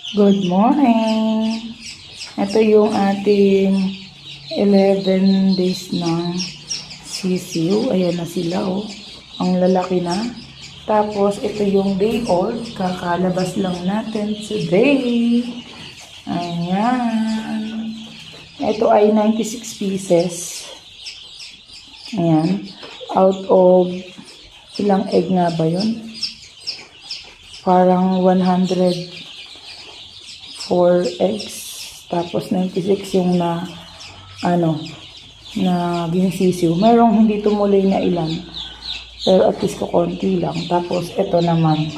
Good morning! Ito yung ating 11 days ng sisiw. Ayan na sila, oh. Ang lalaki na. Tapos, ito yung day old. Kakalabas lang natin today. Ayan. Ito ay 96 pieces. Ayan. Out of ilang egg nga ba yun? Parang 104 eggs. Tapos 96 yung na ginsisiw. Merong hindi tumuloy na ilan. Pero at least konti lang. Tapos ito naman.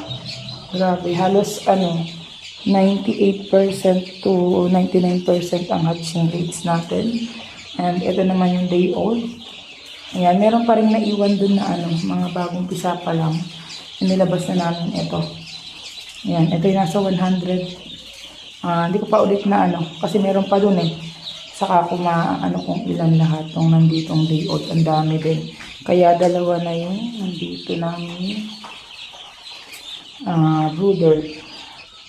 Grabe, halos 98% to 99% ang hatching rates natin. And ito naman yung day old. Ayan, meron pa rin naiwan dun na mga bagong pisa pa lang. Nilabas na namin ito. Ayan, ito yung nasa 100. Hindi ko pa ulit na kasi meron pa dun eh. Saka kung kung ilan lahat ng nanditong day old. Ang dami din. Kaya dalawa na yung nandito namin brooder.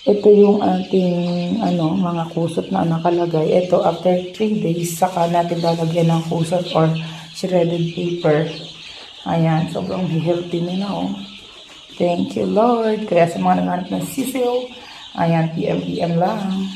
Ito yung ating mga kusot na nakalagay. Ito after 3 days saka natin lalagyan ng kusot or shredded paper. Ayan, sobrang healthy nila, oh. Thank you, Lord. Kaya sa mga naghanap ng sisiw, ayan, PM lang.